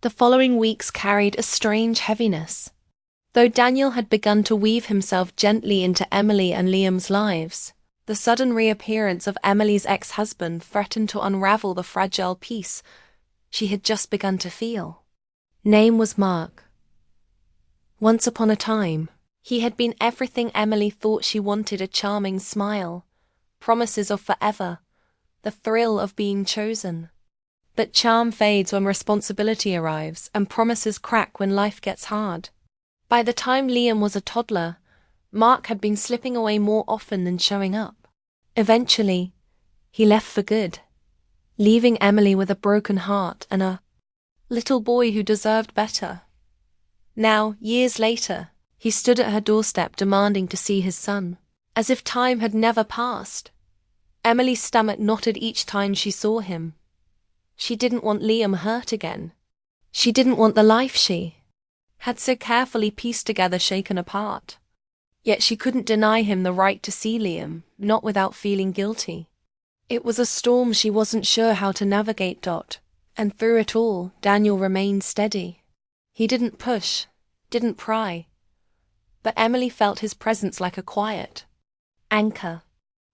The following weeks carried a strange heaviness. Though Daniel had begun to weave himself gently into Emily and Liam's lives, the sudden reappearance of Emily's ex-husband threatened to unravel the fragile peace she had just begun to feel. Name was Mark. Once upon a time, he had been everything Emily thought she wanted: a charming smile, promises of forever, the thrill of being chosen. But charm fades when responsibility arrives, and promises crack when life gets hard. By the time Liam was a toddler, Mark had been slipping away more often than showing up. Eventually, he left for good, leaving Emily with a broken heart and a little boy who deserved better. Now, years later, he stood at her doorstep demanding to see his son, as if time had never passed. Emily's stomach knotted each time she saw him. She didn't want Liam hurt again. She didn't want the life she had so carefully pieced together shaken apart. Yet she couldn't deny him the right to see Liam, not without feeling guilty. It was a storm she wasn't sure how to navigate. And through it all, Daniel remained steady. He didn't push, didn't pry. But Emily felt his presence like a quiet anchor.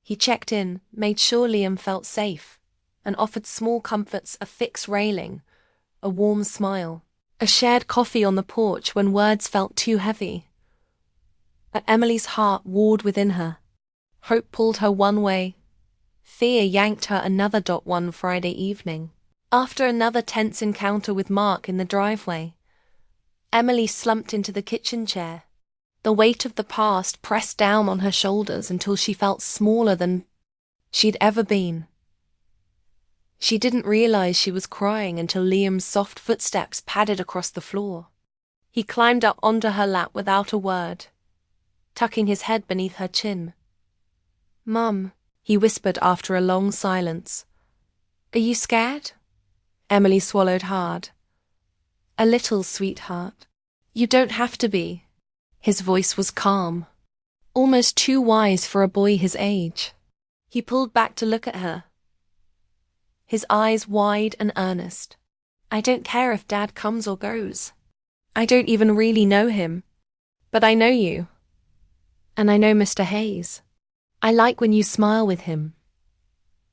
He checked in, made sure Liam felt safe, and offered small comforts: a fixed railing, a warm smile, a shared coffee on the porch when words felt too heavy. But Emily's heart warred within her. Hope pulled her one way. Fear yanked her another. One Friday evening, after another tense encounter with Mark in the driveway, Emily slumped into the kitchen chair. The weight of the past pressed down on her shoulders until she felt smaller than she'd ever been. She didn't realize she was crying until Liam's soft footsteps padded across the floor. He climbed up onto her lap without a word, tucking his head beneath her chin. "Mum," he whispered after a long silence. "Are you scared?" Emily swallowed hard. "A little, sweetheart. You don't have to be." His voice was calm, almost too wise for a boy his age. He pulled back to look at her, his eyes wide and earnest. "I don't care if Dad comes or goes. I don't even really know him. But I know you. And I know Mr. Hayes. I like when you smile with him."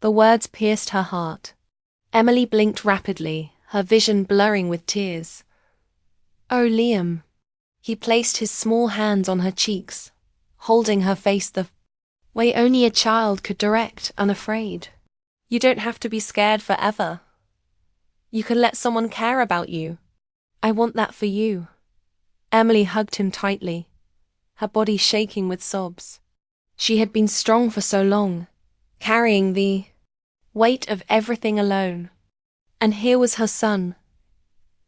The words pierced her heart. Emily blinked rapidly, her vision blurring with tears. "Oh, Liam." He placed his small hands on her cheeks, holding her face the way only a child could direct, unafraid. "You don't have to be scared forever. You can let someone care about you. I want that for you." Emily hugged him tightly, her body shaking with sobs. She had been strong for so long, carrying the weight of everything alone. And here was her son,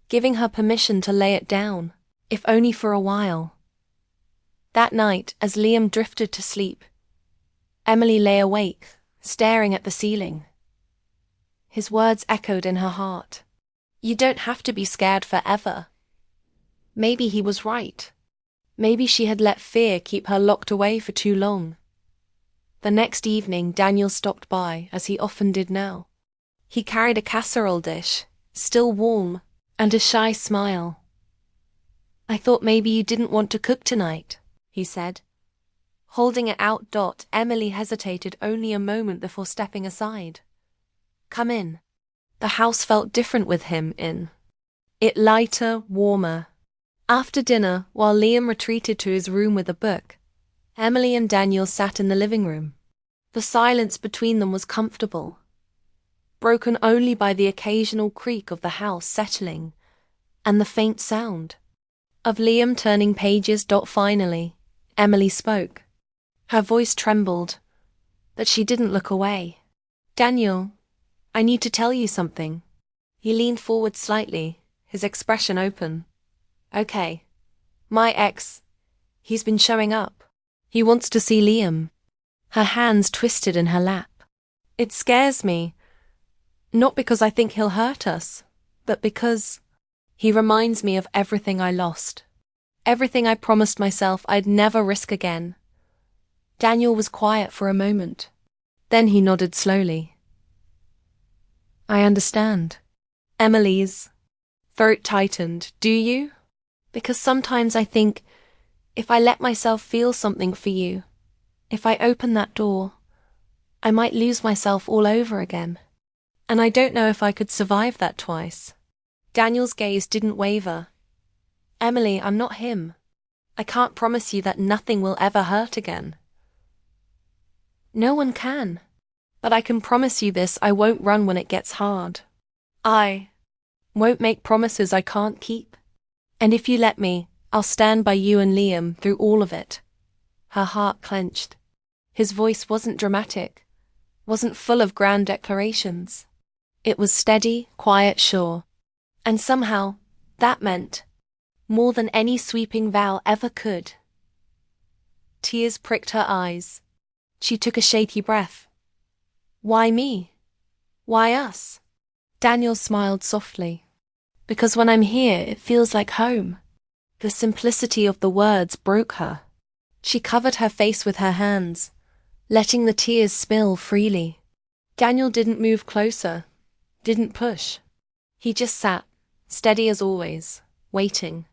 giving her permission to lay it down, if only for a while. That night, as Liam drifted to sleep, Emily lay awake, staring at the ceiling. His words echoed in her heart. You don't have to be scared forever. Maybe he was right. Maybe she had let fear keep her locked away for too long. The next evening, Daniel stopped by, as he often did now. He carried a casserole dish, still warm, and a shy smile. "I thought maybe you didn't want to cook tonight," he said. Holding it out. Emily hesitated only a moment before stepping aside. "Come in." The house felt different with him in it, lighter, warmer. After dinner, while Liam retreated to his room with a book, Emily and Daniel sat in the living room. The silence between them was comfortable, broken only by the occasional creak of the house settling and the faint sound of Liam turning pages. Finally, Emily spoke. Her voice trembled, but she didn't look away. "Daniel, I need to tell you something." He leaned forward slightly, his expression open. "Okay. My ex, he's been showing up. He wants to see Liam." Her hands twisted in her lap. "It scares me. Not because I think he'll hurt us, but because he reminds me of everything I lost. Everything I promised myself I'd never risk again." Daniel was quiet for a moment. Then he nodded slowly. "I understand." Emily's Throat tightened. Do you? Because sometimes I think, if I let myself feel something for you, if I open that door, I might lose myself all over again. And I don't know if I could survive that twice. Daniel's gaze didn't waver. Emily, I'm not him. I can't promise you that nothing will ever hurt again. No one can. But I can promise you this, I won't run when it gets hard. I won't make promises I can't keep. And if you let me, I'll stand by you and Liam through all of it. Her heart clenched. His voice wasn't dramatic, wasn't full of grand declarations. It was steady, quiet, sure. And somehow, that meant more than any sweeping vow ever could. Tears pricked her eyes. She took a shaky breath. Why me? Why us? Daniel smiled softly. Because when I'm here, it feels like home. The simplicity of the words broke her. She covered her face with her hands, letting the tears spill freely. Daniel didn't move closer, didn't push. He just sat, steady as always, waiting.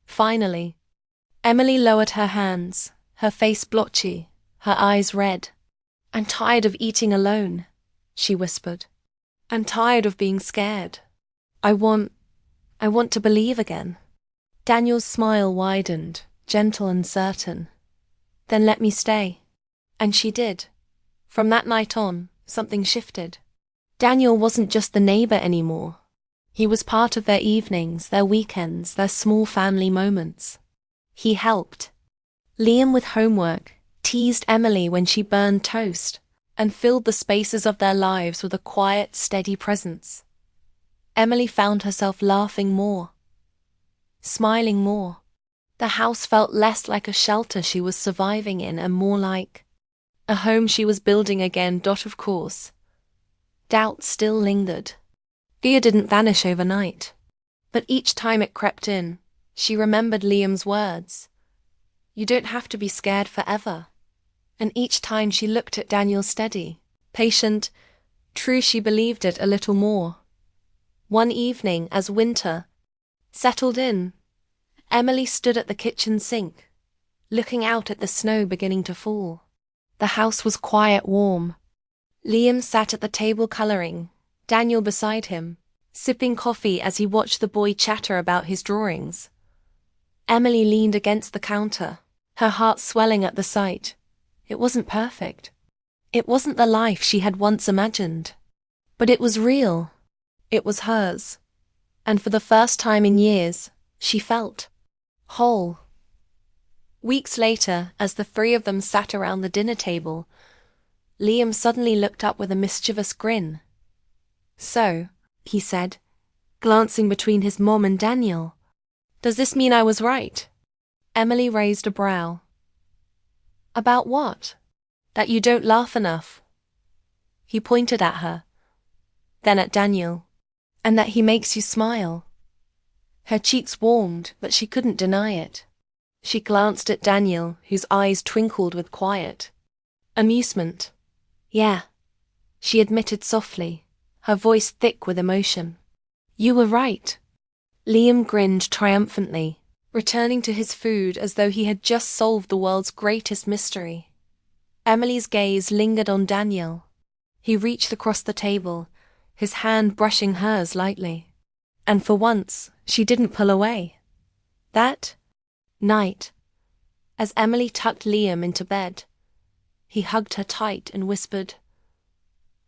Finally, Emily lowered her hands, her face blotchy, her eyes red. I'm tired of eating alone, she whispered. I'm tired of being scared. I want to believe again. Daniel's smile widened, gentle and certain. Then let me stay. And she did. From that night on, something shifted. Daniel wasn't just the neighbor anymore. He was part of their evenings, their weekends, their small family moments. He helped Liam with homework, teased Emily when she burned toast, and filled the spaces of their lives with a quiet, steady presence. Emily found herself laughing more, smiling more. The house felt less like a shelter she was surviving in and more like a home she was building again. Of course, doubt still lingered. Fear didn't vanish overnight. But each time it crept in, she remembered Liam's words. You don't have to be scared forever. And each time she looked at Daniel steady, patient, true, she believed it a little more. One evening, as winter settled in, Emily stood at the kitchen sink, looking out at the snow beginning to fall. The house was quiet, warm. Liam sat at the table coloring, Daniel beside him, sipping coffee as he watched the boy chatter about his drawings. Emily leaned against the counter, her heart swelling at the sight. It wasn't perfect. It wasn't the life she had once imagined. But it was real. It was hers. And for the first time in years, she felt whole. Weeks later, as the three of them sat around the dinner table, Liam suddenly looked up with a mischievous grin. So, he said, glancing between his mom and Daniel, does this mean I was right? Emily raised a brow. About what? That you don't laugh enough. He pointed at her, then at Daniel, and that he makes you smile. Her cheeks warmed, but she couldn't deny it. She glanced at Daniel, whose eyes twinkled with quiet amusement. Yeah, she admitted softly, her voice thick with emotion. You were right. Liam grinned triumphantly, returning to his food as though he had just solved the world's greatest mystery. Emily's gaze lingered on Daniel. He reached across the table, his hand brushing hers lightly. And for once, she didn't pull away. That night, as Emily tucked Liam into bed, he hugged her tight and whispered,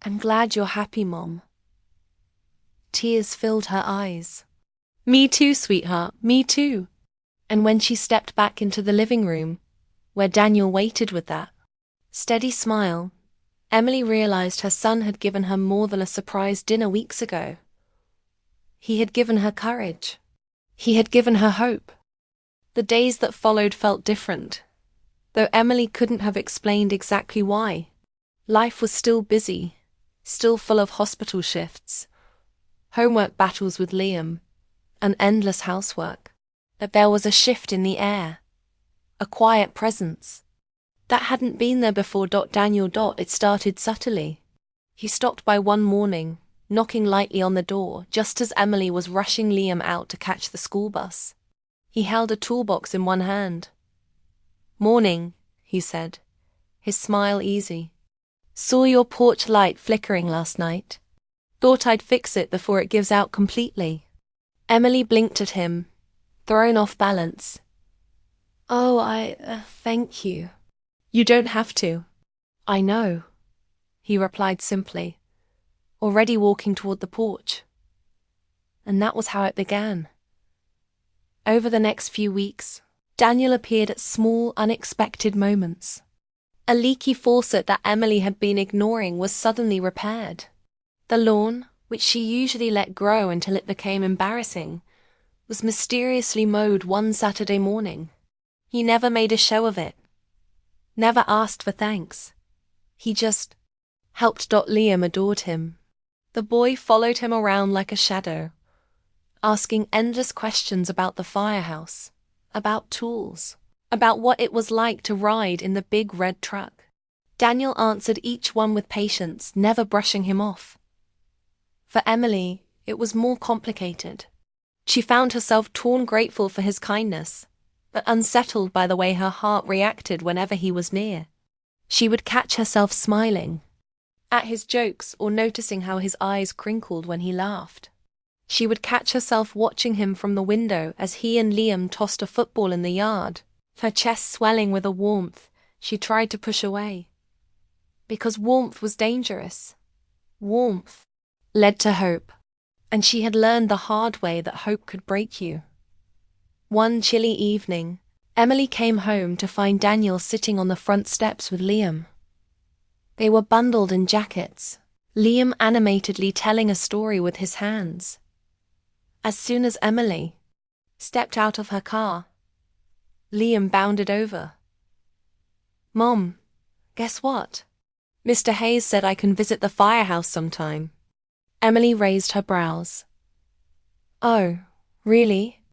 I'm glad you're happy, Mom. Tears filled her eyes. Me too, sweetheart, me too. And when she stepped back into the living room, where Daniel waited with that steady smile, Emily realized her son had given her more than a surprise dinner weeks ago. He had given her courage. He had given her hope. The days that followed felt different, though Emily couldn't have explained exactly why. Life was still busy, still full of hospital shifts, homework battles with Liam, and endless housework. But there was a shift in the air, a quiet presence. That hadn't been there before. Daniel. It started subtly. He stopped by one morning, knocking lightly on the door just as Emily was rushing Liam out to catch the school bus. He held a toolbox in one hand. "Morning," he said, his smile easy. "Saw your porch light flickering last night. Thought I'd fix it before it gives out completely." Emily blinked at him, thrown off balance. "Oh, thank you." "You don't have to." "I know," he replied simply, already walking toward the porch. And that was how it began. Over the next few weeks, Daniel appeared at small, unexpected moments. A leaky faucet that Emily had been ignoring was suddenly repaired. The lawn, which she usually let grow until it became embarrassing, was mysteriously mowed one Saturday morning. He never made a show of it, never asked for thanks. He just helped. Liam adored him. The boy followed him around like a shadow, asking endless questions about the firehouse, about tools, about what it was like to ride in the big red truck. Daniel answered each one with patience, never brushing him off. For Emily, it was more complicated. She found herself torn grateful for his kindness, but unsettled by the way her heart reacted whenever he was near. She would catch herself smiling at his jokes or noticing how his eyes crinkled when he laughed. She would catch herself watching him from the window as he and Liam tossed a football in the yard, her chest swelling with a warmth she tried to push away. Because warmth was dangerous. Warmth led to hope, and she had learned the hard way that hope could break you. One chilly evening, Emily came home to find Daniel sitting on the front steps with Liam. They were bundled in jackets, Liam animatedly telling a story with his hands. As soon as Emily stepped out of her car, Liam bounded over. "Mom, guess what? Mr. Hayes said I can visit the firehouse sometime." Emily raised her brows. "Oh, really?"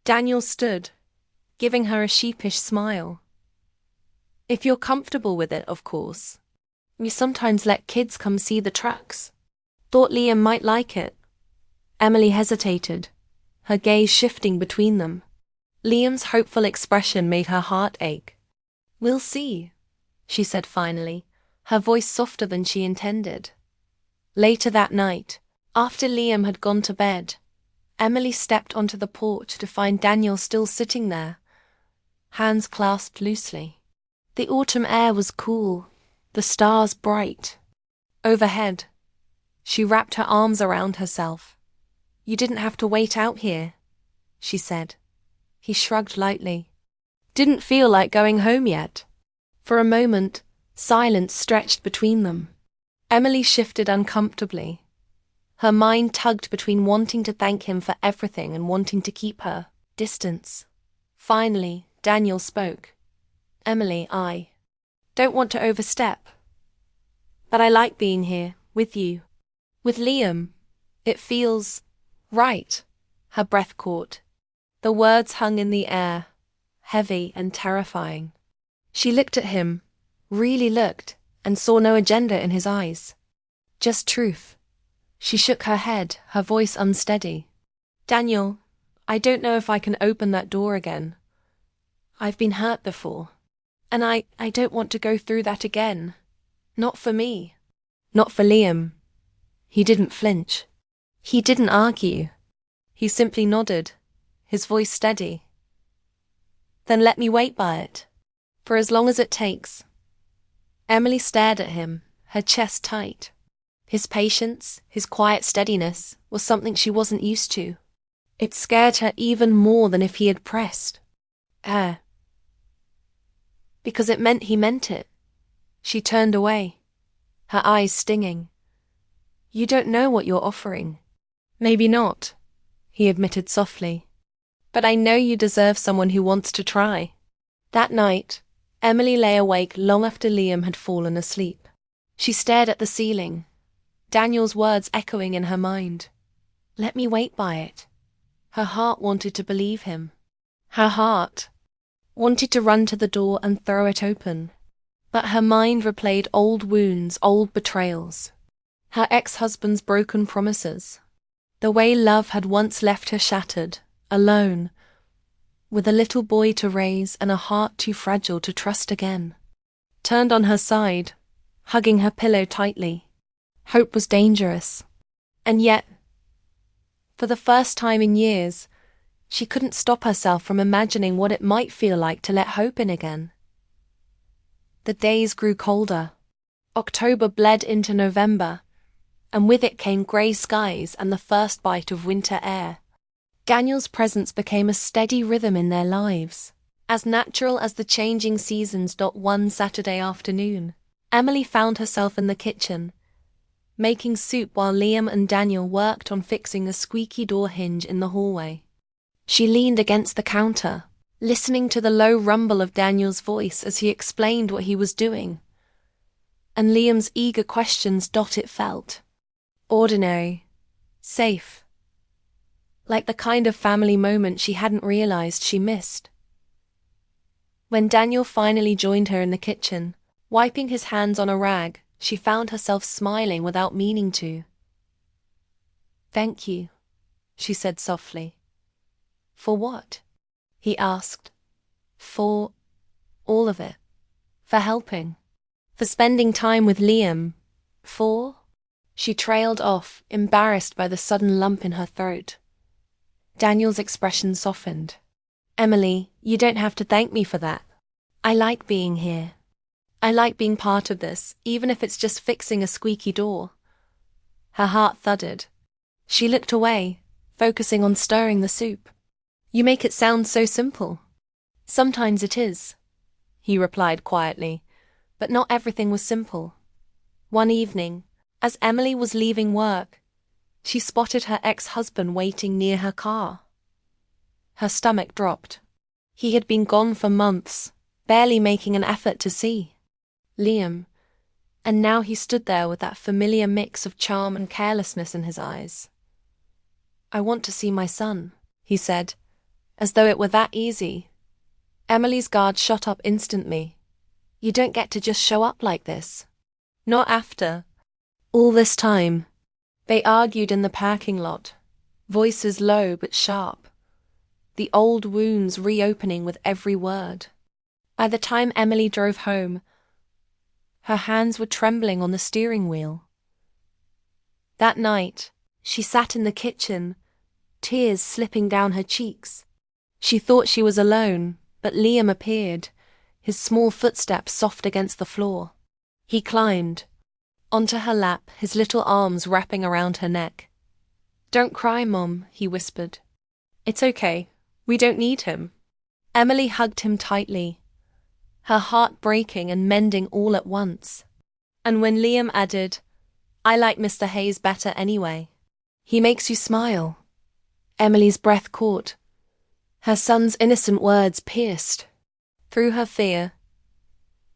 Daniel stood, giving her a sheepish smile. "If you're comfortable with it, of course. We sometimes let kids come see the trucks. Thought Liam might like it." Emily hesitated, her gaze shifting between them. Liam's hopeful expression made her heart ache. "We'll see," she said finally, her voice softer than she intended. Later that night, after Liam had gone to bed, Emily stepped onto the porch to find Daniel still sitting there, hands clasped loosely. The autumn air was cool, the stars bright. Overhead, she wrapped her arms around herself. "You didn't have to wait out here," she said. He shrugged lightly. "Didn't feel like going home yet." For a moment, silence stretched between them. Emily shifted uncomfortably. Her mind tugged between wanting to thank him for everything and wanting to keep her distance. Finally, Daniel spoke. "Emily, I don't want to overstep, but I like being here, with you. With Liam, it feels right." Her breath caught. The words hung in the air, heavy and terrifying. She looked at him, really looked, and saw no agenda in his eyes. Just truth. She shook her head, her voice unsteady. "Daniel, I don't know if I can open that door again. I've been hurt before, and I don't want to go through that again. Not for me. Not for Liam." He didn't flinch. He didn't argue. He simply nodded, his voice steady. "Then let me wait by it. For as long as it takes." Emily stared at him, her chest tight. His patience, his quiet steadiness, was something she wasn't used to. It scared her even more than if he had pressed her. Because it meant he meant it. She turned away, her eyes stinging. "You don't know what you're offering." "Maybe not," he admitted softly. "But I know you deserve someone who wants to try." That night, Emily lay awake long after Liam had fallen asleep. She stared at the ceiling, Daniel's words echoing in her mind. "Let me wait by it." Her heart wanted to believe him. Her heart wanted to run to the door and throw it open. But her mind replayed old wounds, old betrayals. Her ex-husband's broken promises. The way love had once left her shattered, alone, with a little boy to raise and a heart too fragile to trust again. Turned on her side, hugging her pillow tightly. Hope was dangerous. And yet, for the first time in years, she couldn't stop herself from imagining what it might feel like to let hope in again. The days grew colder. October bled into November, and with it came grey skies and the first bite of winter air. Daniel's presence became a steady rhythm in their lives, as natural as the changing seasons. One Saturday afternoon, Emily found herself in the kitchen, making soup while Liam and Daniel worked on fixing a squeaky door hinge in the hallway. She leaned against the counter, listening to the low rumble of Daniel's voice as he explained what he was doing, and Liam's eager questions. It felt ordinary, safe, like the kind of family moment she hadn't realized she missed. When Daniel finally joined her in the kitchen, wiping his hands on a rag, she found herself smiling without meaning to. "Thank you," she said softly. "For what?" he asked. "For all of it. For helping. For spending time with Liam. For—" She trailed off, embarrassed by the sudden lump in her throat. Daniel's expression softened. "Emily, you don't have to thank me for that. I like being here. I like being part of this, even if it's just fixing a squeaky door." Her heart thudded. She looked away, focusing on stirring the soup. "You make it sound so simple." "Sometimes it is," he replied quietly, but not everything was simple. One evening, as Emily was leaving work, she spotted her ex-husband waiting near her car. Her stomach dropped. He had been gone for months, barely making an effort to see Liam, and now he stood there with that familiar mix of charm and carelessness in his eyes. "I want to see my son," he said, as though it were that easy. Emily's guard shot up instantly. "You don't get to just show up like this. Not after all this time." They argued in the parking lot, voices low but sharp, the old wounds reopening with every word. By the time Emily drove home, her hands were trembling on the steering wheel. That night, she sat in the kitchen, tears slipping down her cheeks. She thought she was alone, but Liam appeared, his small footsteps soft against the floor. He climbed onto her lap, his little arms wrapping around her neck. "Don't cry, Mom," he whispered. "It's okay. We don't need him." Emily hugged him tightly, her heart breaking and mending all at once. And when Liam added, "I like Mr. Hayes better anyway. He makes you smile," Emily's breath caught. Her son's innocent words pierced through her fear,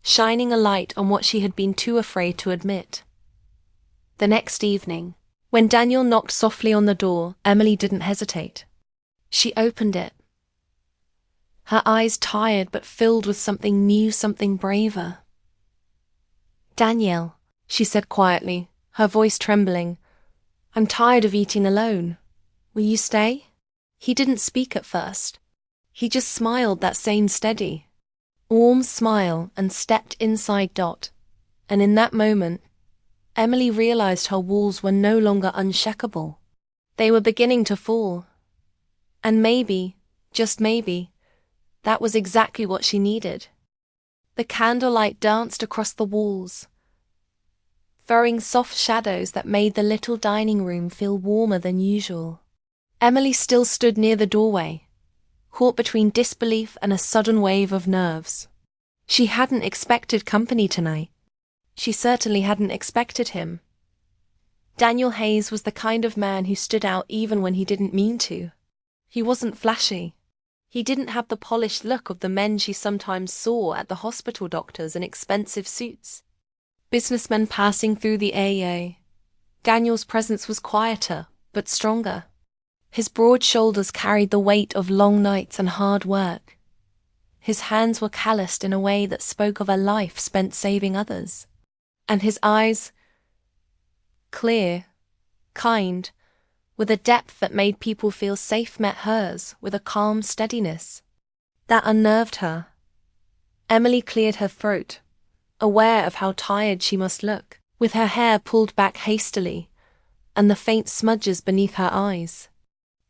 shining a light on what she had been too afraid to admit. The next evening, when Daniel knocked softly on the door, Emily didn't hesitate. She opened it, her eyes tired but filled with something new, something braver. "Daniel," she said quietly, her voice trembling, "I'm tired of eating alone. Will you stay?" He didn't speak at first. He just smiled, that same steady, warm smile, and stepped inside. And in that moment, Emily realized her walls were no longer unshakable. They were beginning to fall. And maybe, just maybe, that was exactly what she needed. The candlelight danced across the walls, throwing soft shadows that made the little dining room feel warmer than usual. Emily still stood near the doorway, caught between disbelief and a sudden wave of nerves. She hadn't expected company tonight. She certainly hadn't expected him. Daniel Hayes was the kind of man who stood out even when he didn't mean to. He wasn't flashy. He didn't have the polished look of the men she sometimes saw at the hospital doctors in expensive suits. Businessmen passing through the AA. Daniel's presence was quieter, but stronger. His broad shoulders carried the weight of long nights and hard work. His hands were calloused in a way that spoke of a life spent saving others. And his eyes, clear, kind, with a depth that made people feel safe, met hers with a calm steadiness that unnerved her. Emily cleared her throat, aware of how tired she must look, with her hair pulled back hastily and the faint smudges beneath her eyes.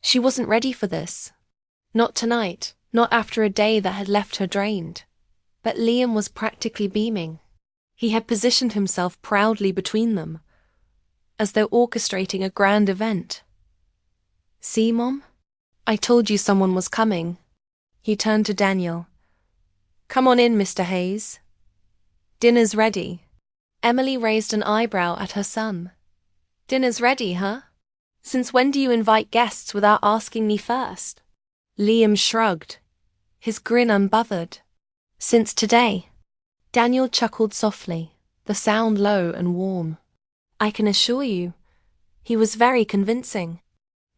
She wasn't ready for this. Not tonight, not after a day that had left her drained. But Liam was practically beaming. He had positioned himself proudly between them, as though orchestrating a grand event. "See, Mom? I told you someone was coming." He turned to Daniel. "Come on in, Mr. Hayes. Dinner's ready." Emily raised an eyebrow at her son. "Dinner's ready, huh? Since when do you invite guests without asking me first?" Liam shrugged, his grin unbothered. "Since today." Daniel chuckled softly, the sound low and warm. "I can assure you, he was very convincing.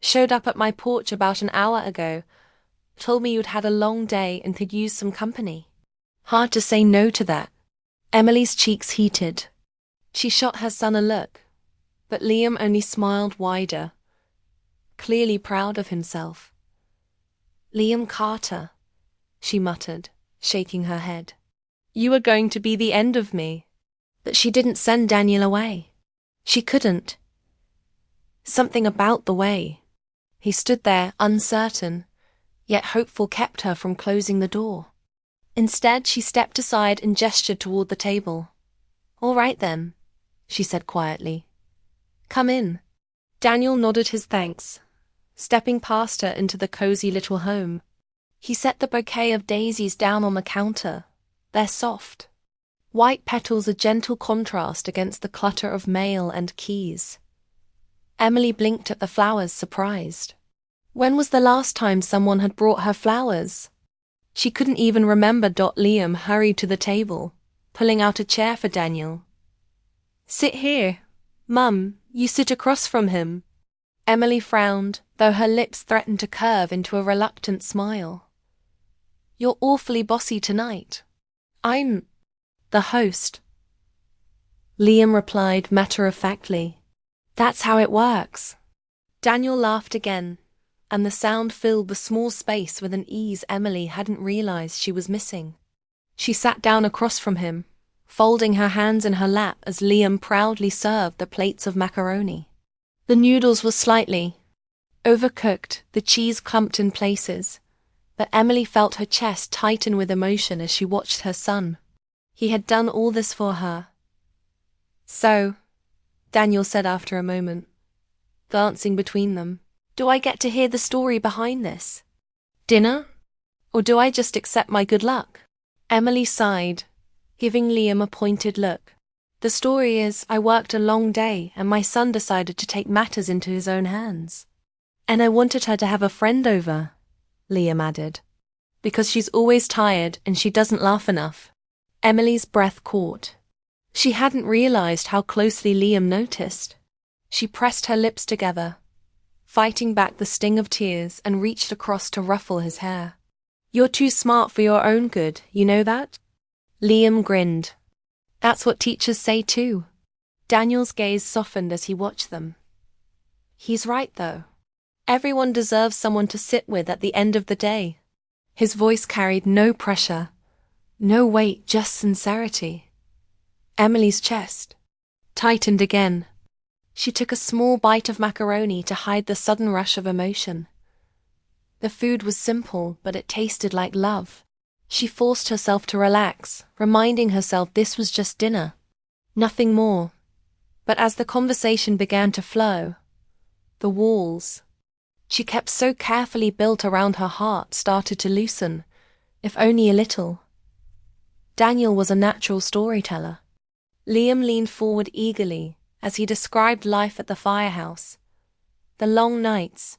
Showed up at my porch about an hour ago, told me you'd had a long day and could use some company." Hard to say no to that. Emily's cheeks heated. She shot her son a look, but Liam only smiled wider, clearly proud of himself. "Liam Carter," she muttered, shaking her head. "You are going to be the end of me." But she didn't send Daniel away. She couldn't. Something about the way he stood there, uncertain, yet hopeful, kept her from closing the door. Instead, she stepped aside and gestured toward the table. "All right then," she said quietly. "Come in." Daniel nodded his thanks, stepping past her into the cozy little home. He set the bouquet of daisies down on the counter, their soft, white petals a gentle contrast against the clutter of mail and keys. Emily blinked at the flowers, surprised. When was the last time someone had brought her flowers? She couldn't even remember. Liam hurried to the table, pulling out a chair for Daniel. "Sit here. Mum, you sit across from him." Emily frowned, though her lips threatened to curve into a reluctant smile. "You're awfully bossy tonight." "I'm the host," Liam replied matter-of-factly. "That's how it works." Daniel laughed again, and the sound filled the small space with an ease Emily hadn't realized she was missing. She sat down across from him, folding her hands in her lap as Liam proudly served the plates of macaroni. The noodles were slightly overcooked, the cheese clumped in places, but Emily felt her chest tighten with emotion as she watched her son. He had done all this for her. "So," Daniel said after a moment, glancing between them, "do I get to hear the story behind this? Dinner? Or do I just accept my good luck?" Emily sighed, giving Liam a pointed look. "The story is, I worked a long day and my son decided to take matters into his own hands. And I wanted her to have a friend over," Liam added, "because she's always tired and she doesn't laugh enough." Emily's breath caught. She hadn't realized how closely Liam noticed. She pressed her lips together, fighting back the sting of tears, and reached across to ruffle his hair. "You're too smart for your own good, you know that?" Liam grinned. "That's what teachers say too." Daniel's gaze softened as he watched them. "He's right though. Everyone deserves someone to sit with at the end of the day." His voice carried no pressure, no weight, just sincerity. Emily's chest tightened again. She took a small bite of macaroni to hide the sudden rush of emotion. The food was simple, but it tasted like love. She forced herself to relax, reminding herself this was just dinner, nothing more. But as the conversation began to flow, the walls she kept so carefully built around her heart started to loosen, if only a little. Daniel was a natural storyteller. Liam leaned forward eagerly as he described life at the firehouse, the long nights,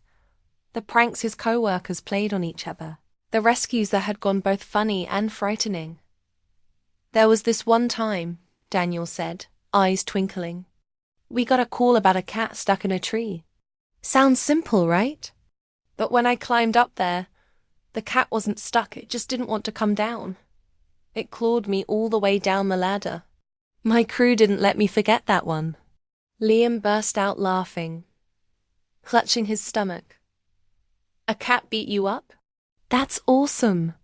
the pranks his co-workers played on each other, the rescues that had gone both funny and frightening. "There was this one time," Daniel said, eyes twinkling. "We got a call about a cat stuck in a tree. Sounds simple, right? But when I climbed up there, the cat wasn't stuck, it just didn't want to come down. It clawed me all the way down the ladder. My crew didn't let me forget that one." Liam burst out laughing, clutching his stomach. A cat beat you up? That's awesome.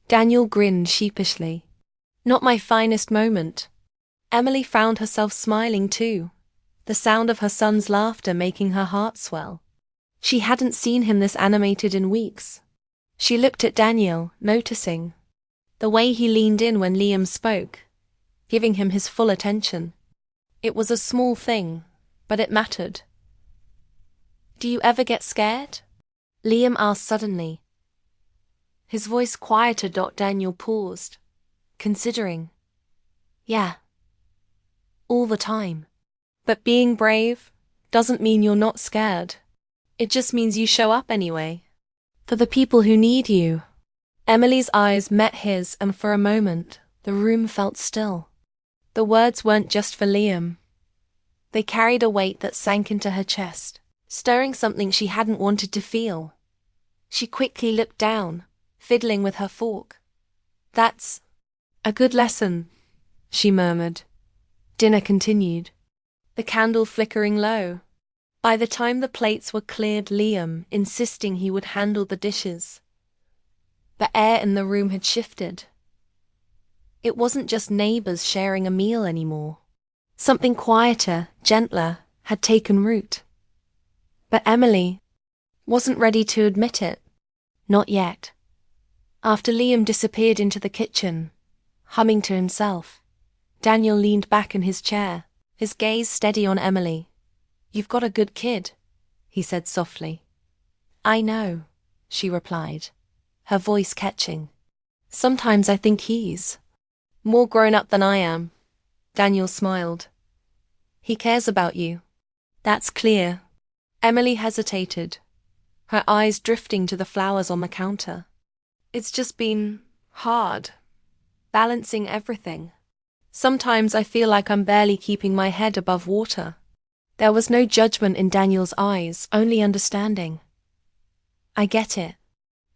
Daniel grinned sheepishly. Not my finest moment. Emily found herself smiling too, the sound of her son's laughter making her heart swell. She hadn't seen him this animated in weeks. She looked at Daniel, noticing the way he leaned in when Liam spoke, giving him his full attention. It was a small thing, but it mattered. Do you ever get scared? Liam asked suddenly. His voice quieted. Daniel paused, considering. Yeah. All the time. But being brave doesn't mean you're not scared. It just means you show up anyway. For the people who need you. Emily's eyes met his, and for a moment, the room felt still. The words weren't just for Liam. They carried a weight that sank into her chest, stirring something she hadn't wanted to feel. She quickly looked down, fiddling with her fork. That's a good lesson, she murmured. Dinner continued, the candle flickering low. By the time the plates were cleared, Liam insisting he would handle the dishes. The air in the room had shifted. It wasn't just neighbors sharing a meal anymore. Something quieter, gentler, had taken root. But Emily wasn't ready to admit it. Not yet. After Liam disappeared into the kitchen, humming to himself, Daniel leaned back in his chair, his gaze steady on Emily. You've got a good kid, he said softly. I know, she replied, her voice catching. Sometimes I think he's more grown up than I am. Daniel smiled. He cares about you. That's clear. Emily hesitated, her eyes drifting to the flowers on the counter. It's just been hard, balancing everything. Sometimes I feel like I'm barely keeping my head above water. There was no judgment in Daniel's eyes, only understanding. I get it.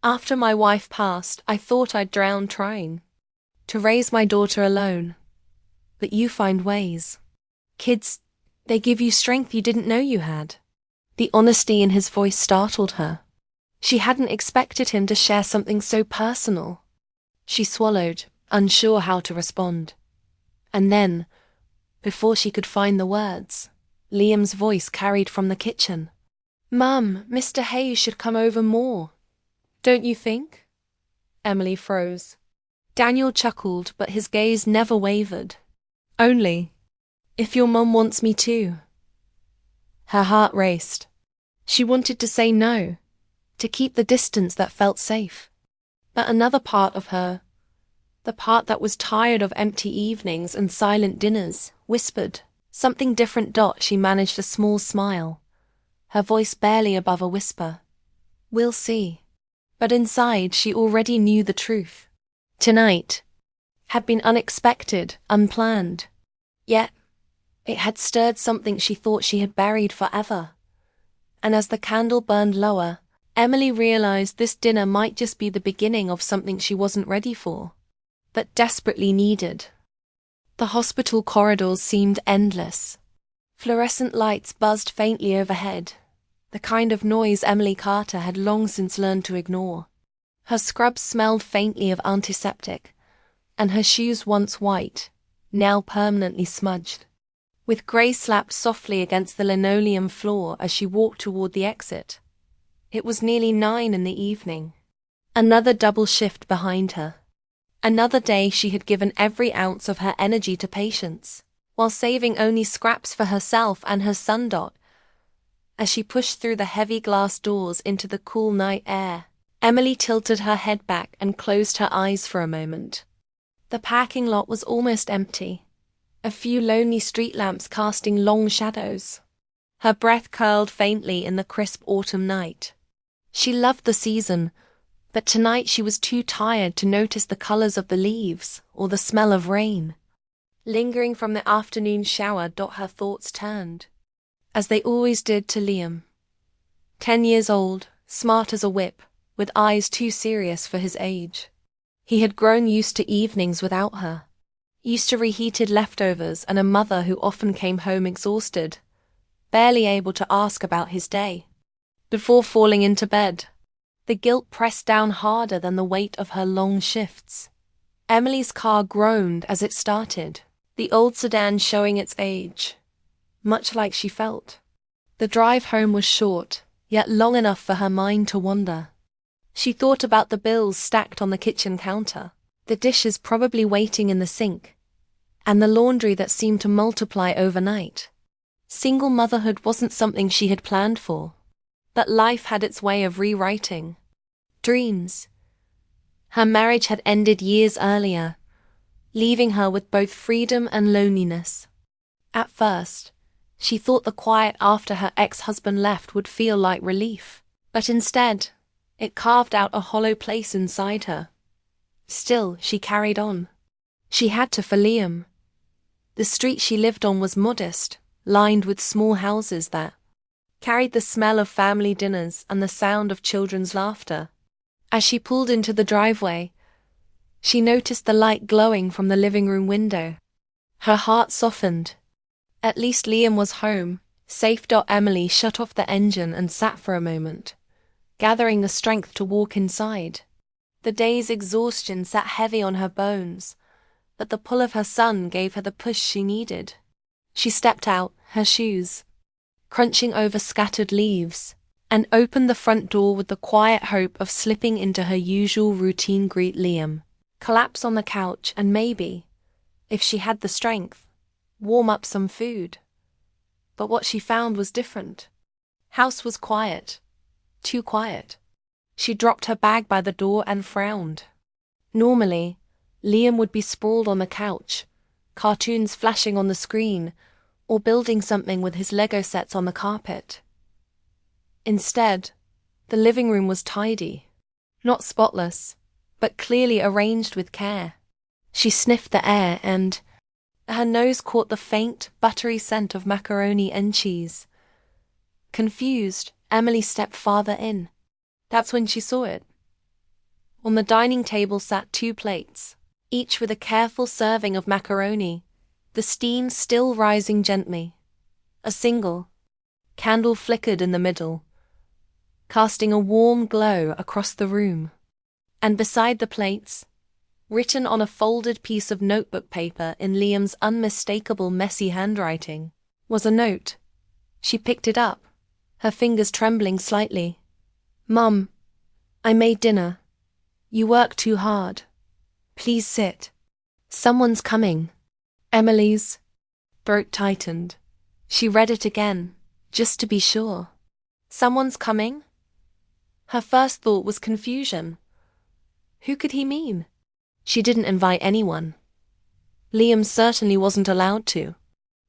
After my wife passed, I thought I'd drown trying to raise my daughter alone. But you find ways. Kids, they give you strength you didn't know you had. The honesty in his voice startled her. She hadn't expected him to share something so personal. She swallowed, unsure how to respond. And then, before she could find the words, Liam's voice carried from the kitchen. Mum, Mr. Hayes should come over more. Don't you think? Emily froze. Daniel chuckled, but his gaze never wavered. Only, if your mum wants me to. Her heart raced. She wanted to say no, to keep the distance that felt safe. But another part of her, the part that was tired of empty evenings and silent dinners, whispered something different. She managed a small smile, her voice barely above a whisper. We'll see. But inside she already knew the truth. Tonight had been unexpected, unplanned. Yet it had stirred something she thought she had buried forever. And as the candle burned lower, Emily realized this dinner might just be the beginning of something she wasn't ready for, but desperately needed. The hospital corridors seemed endless. Fluorescent lights buzzed faintly overhead, the kind of noise Emily Carter had long since learned to ignore. Her scrubs smelled faintly of antiseptic, and her shoes once white, now permanently smudged. With Grace slapped softly against the linoleum floor as she walked toward the exit. It was nearly 9 in the evening. Another double shift behind her. Another day she had given every ounce of her energy to patients, while saving only scraps for herself and her son. As she pushed through the heavy glass doors into the cool night air, Emily tilted her head back and closed her eyes for a moment. The parking lot was almost empty, a few lonely street lamps casting long shadows. Her breath curled faintly in the crisp autumn night. She loved the season, but tonight she was too tired to notice the colors of the leaves or the smell of rain. Lingering from the afternoon shower, her thoughts turned, as they always did, to Liam. 10 years old, smart as a whip, with eyes too serious for his age. He had grown used to evenings without her. used to reheated leftovers and a mother who often came home exhausted, barely able to ask about his day. Before falling into bed, the guilt pressed down harder than the weight of her long shifts. Emily's car groaned as it started, the old sedan showing its age, much like she felt. The drive home was short, yet long enough for her mind to wander. She thought about the bills stacked on the kitchen counter, the dishes probably waiting in the sink, and the laundry that seemed to multiply overnight. Single motherhood wasn't something she had planned for, but life had its way of rewriting dreams. Her marriage had ended years earlier, leaving her with both freedom and loneliness. At first, she thought the quiet after her ex-husband left would feel like relief, but instead, it carved out a hollow place inside her. Still, she carried on. She had to for Liam. The street she lived on was modest, lined with small houses that carried the smell of family dinners and the sound of children's laughter. As she pulled into the driveway, she noticed the light glowing from the living room window. Her heart softened. At least Liam was home, safe. Emily shut off the engine and sat for a moment, gathering the strength to walk inside. The day's exhaustion sat heavy on her bones, but the pull of her son gave her the push she needed. She stepped out, her shoes crunching over scattered leaves, and opened the front door with the quiet hope of slipping into her usual routine. Greet Liam, collapse on the couch, and maybe, if she had the strength, warm up some food. But what she found was different. House was quiet. Too quiet. She dropped her bag by the door and frowned. Normally, Liam would be sprawled on the couch, cartoons flashing on the screen, or building something with his Lego sets on the carpet. Instead, the living room was tidy. Not spotless, but clearly arranged with care. She sniffed the air and her nose caught the faint, buttery scent of macaroni and cheese. Confused, Emily stepped farther in. That's when she saw it. On the dining table sat 2 plates, each with a careful serving of macaroni, the steam still rising gently. A single candle flickered in the middle, casting a warm glow across the room. And beside the plates, written on a folded piece of notebook paper in Liam's unmistakable messy handwriting, was a note. She picked it up, her fingers trembling slightly. "Mum, I made dinner. You work too hard. Please sit. Someone's coming." Emily's throat tightened. She read it again, just to be sure. Someone's coming? Her first thought was confusion. Who could he mean? She didn't invite anyone. Liam certainly wasn't allowed to.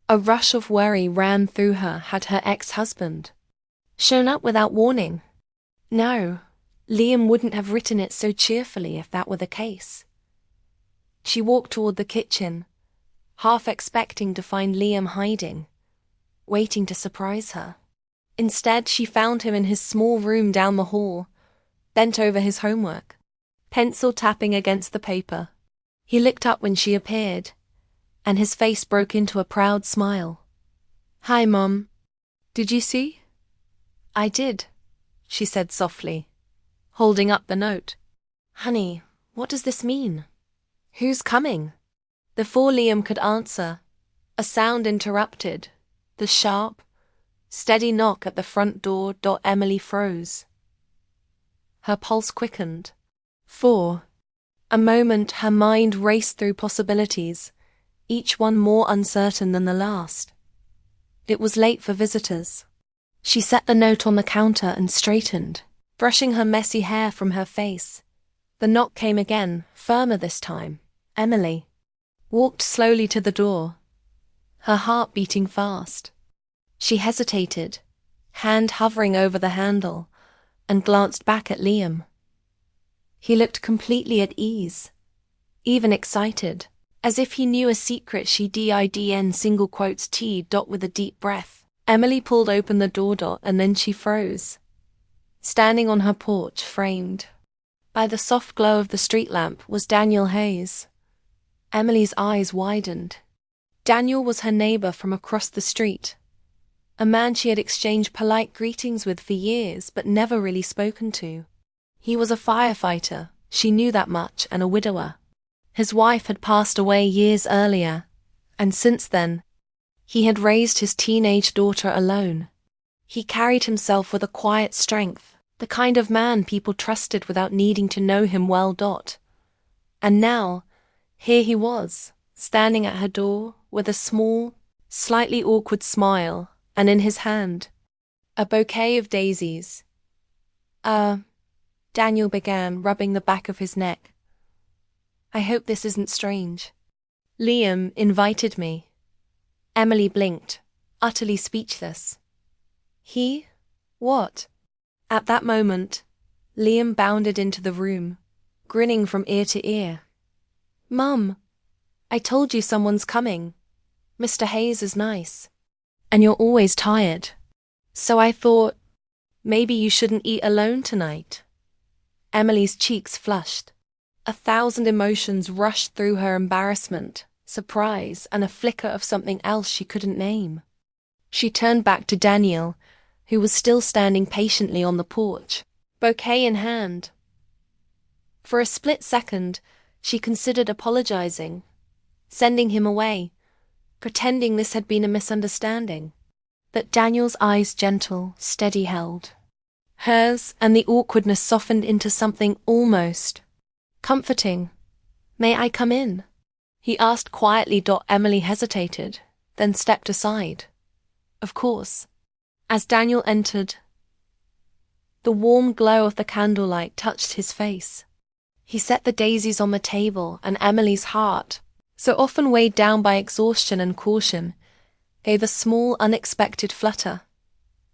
A rush of worry ran through her. Had her ex-husband shown up without warning? No, Liam wouldn't have written it so cheerfully if that were the case. She walked toward the kitchen, half expecting to find Liam hiding, waiting to surprise her. Instead, she found him in his small room down the hall, bent over his homework, pencil tapping against the paper. He looked up when she appeared, and his face broke into a proud smile. "Hi, Mom. Did you see?" "I did," she said softly, holding up the note. "Honey, what does this mean? Who's coming?" Before Liam could answer, a sound interrupted, the sharp, steady knock at the front door. Emily froze. Her pulse quickened. For a moment her mind raced through possibilities, each one more uncertain than the last. It was late for visitors. She set the note on the counter and straightened, brushing her messy hair from her face. The knock came again, firmer this time. Emily walked slowly to the door, her heart beating fast. She hesitated, hand hovering over the handle, and glanced back at Liam. He looked completely at ease, even excited, as if he knew a secret she didn't single quotes T. With a deep breath, Emily pulled open the door. And then she froze. Standing on her porch, framed by the soft glow of the street lamp, was Daniel Hayes. Emily's eyes widened. Daniel was her neighbor from across the street, a man she had exchanged polite greetings with for years but never really spoken to. He was a firefighter, she knew that much, and a widower. His wife had passed away years earlier, and since then, he had raised his teenage daughter alone. He carried himself with a quiet strength, the kind of man people trusted without needing to know him well. And now, here he was, standing at her door, with a small, slightly awkward smile, and in his hand, a bouquet of daisies. Daniel began, rubbing the back of his neck. I hope this isn't strange. Liam invited me. Emily blinked, utterly speechless. He? What? At that moment, Liam bounded into the room, grinning from ear to ear. Mum, I told you someone's coming. Mr. Hayes is nice. And you're always tired. So I thought, maybe you shouldn't eat alone tonight. Emily's cheeks flushed. 1,000 emotions rushed through her: embarrassment, surprise, and a flicker of something else she couldn't name. She turned back to Daniel, who was still standing patiently on the porch, bouquet in hand. For a split second, she considered apologizing, sending him away, pretending this had been a misunderstanding. But Daniel's eyes, gentle, steady, held hers, and the awkwardness softened into something almost comforting. May I come in? He asked quietly. Emily hesitated, then stepped aside. Of course. As Daniel entered, the warm glow of the candlelight touched his face. He set the daisies on the table, and Emily's heart, so often weighed down by exhaustion and caution, gave a small, unexpected flutter.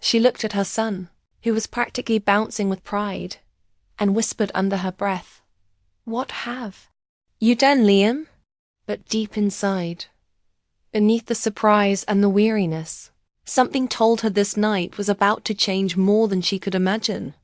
She looked at her son, who was practically bouncing with pride, and whispered under her breath, What have? You done, Liam? But deep inside, beneath the surprise and the weariness, something told her this night was about to change more than she could imagine.